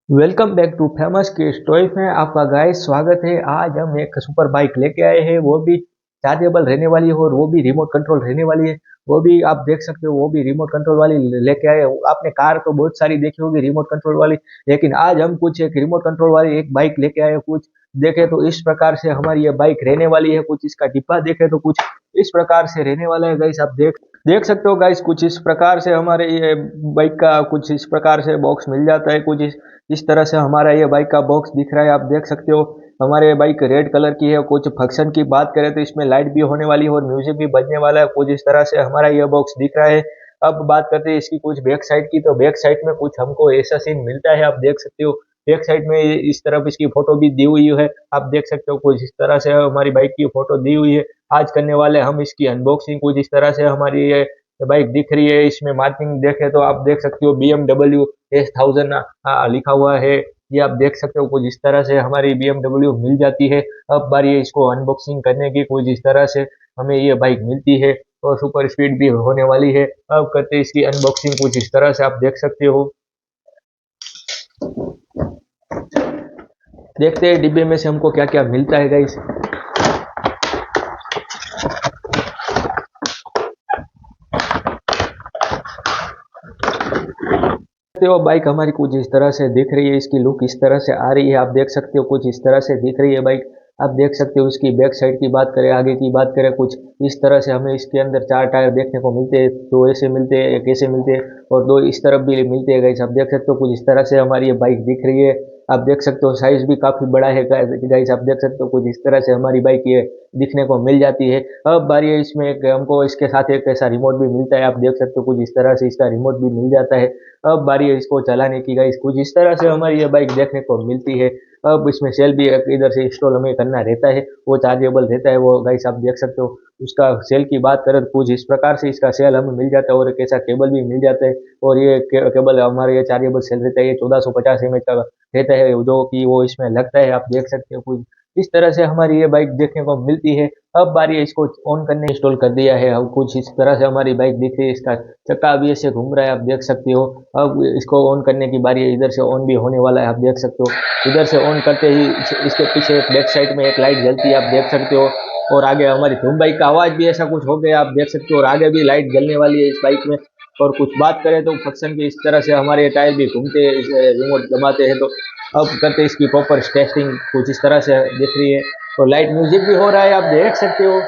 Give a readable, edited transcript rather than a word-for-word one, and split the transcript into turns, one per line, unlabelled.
Welcome back to famous kids toys में आपका guys स्वागत है। आज हम एक सुपर बाइक लेके आए हैं, वो भी चार्जेबल रहने वाली है और वो भी रिमोट कंट्रोल रहने वाली है। वो भी आप देख सकते हो, वो भी रिमोट कंट्रोल वाली लेके आए हैं। आपने कार तो बहुत सारी देखी होगी रिमोट कंट्रोल वाली, लेकिन आज हम कुछ एक रिमोट कंट्रोल वाली एक बाइक लेके आए हैं। कुछ देखे तो इस प्रकार से हमारी ये बाइक रहने वाली है, कुछ इसका डिब्बा देखे तो कुछ इस प्रकार से रहने वाला है। गाइस आप देख देख सकते हो गाइस, कुछ इस प्रकार से हमारे ये बाइक का कुछ इस प्रकार से बॉक्स मिल जाता है। कुछ इस तरह से हमारा ये बाइक का बॉक्स दिख रहा है, आप देख सकते हो। हमारे बाइक रेड कलर की है। कुछ फंक्शन की बात करें तो इसमें लाइट भी होने वाली है और म्यूजिक भी बजने वाला है। कुछ इस तरह से हमारा ये बॉक्स दिख रहा है। अब बात करते हैं इसकी कुछ बैक साइड की, तो बैक साइड में कुछ हमको ऐसा सीन मिलता है, आप देख सकते हो। बैक साइड में इस तरफ इसकी फोटो भी दी हुई है, आप देख सकते हो। कुछ इस तरह से हमारी बाइक की फोटो दी हुई है। आज करने वाले हम इसकी अनबॉक्सिंग। कुछ इस तरह से हमारी ये बाइक दिख रही है। इसमें मार्किंग देखे तो आप देख सकते हो BMW S1000 लिखा हुआ है, ये आप देख सकते हो। कुछ इस तरह से हमारी BMW मिल जाती है। अब बारी है इसको अनबॉक्सिंग करने की। कुछ इस तरह से हमें ये बाइक मिलती है और सुपर स्पीड भी होने वाली है। अब करते हैं इसकी अनबॉक्सिंग। कुछ इस तरह से आप देख सकते हो। देखते हैं डिब्बे में से हमको क्या क्या मिलता है गाइस। वो बाइक हमारी कुछ इस तरह से दिख रही है, इसकी लुक इस तरह से आ रही है, आप देख सकते हो। कुछ इस तरह से दिख रही है बाइक, आप देख सकते हो। इसकी बैक साइड की बात करें, आगे की बात करें, कुछ इस तरह से हमें इसके अंदर चार टायर देखने को मिलते हैं। दो ऐसे मिलते हैं, एक ऐसे मिलते हैं और दो इस तरफ भी मिलते हैं गाइस, आप देख सकते हो। कुछ इस तरह से हमारी ये बाइक दिख रही है, आप देख सकते हो। साइज भी काफी बड़ा है गाइस, आप देख सकते हो। कुछ इस तरह से हमारी बाइक ये दिखने को मिल जाती है। अब बारी है इसमें हमको इसके साथ एक ऐसा रिमोट भी मिलता है, आप देख सकते हो। कुछ इस तरह से इसका रिमोट भी मिल जाता है। अब बारी है इसको चलाने की गाइस। कुछ इस तरह से हमारी ये बाइक देखने को मिलती है। अब इसमें सेल भी इधर से इंस्टॉल हमें करना रहता है, वो चार्जेबल रहता है वो गाइस, आप देख सकते हो। उसका सेल की बात करें तो कुछ इस प्रकार से इसका सेल हमें मिल जाता है और एक ऐसा केबल भी मिल जाता है। और ये केबल हमारे ये चार्जेबल सेल रहता है, ये 1450 mAh का रहता है, जो कि वो इसमें लगता है, आप देख सकते हो। कुछ इस तरह से हमारी ये बाइक देखने को मिलती है। अब बारी है इसको ऑन करने, इंस्टॉल कर दिया है। अब कुछ इस तरह से हमारी बाइक दिख रही है, इसका चक्का भी ऐसे घूम रहा है, आप देख सकते हो। अब इसको ऑन करने की बारी है, इधर से ऑन भी होने वाला है, आप देख सकते हो। इधर से ऑन करते ही इसके पीछे बैक साइड में एक लाइट जलती है, आप देख सकते हो। और आगे हमारी धूम बाइक का आवाज भी ऐसा कुछ हो गया, आप देख सकते हो। और आगे भी लाइट जलने वाली है इस बाइक में। और कुछ बात करें तो फंक्शन की, इस तरह से हमारे टायर भी घूमते हैं, रिमोट दबाते हैं तो। अब करते हैं इसकी प्रॉपर टेस्टिंग। कुछ इस तरह से दिख रही है और लाइट म्यूजिक भी हो रहा है, आप देख सकते हो।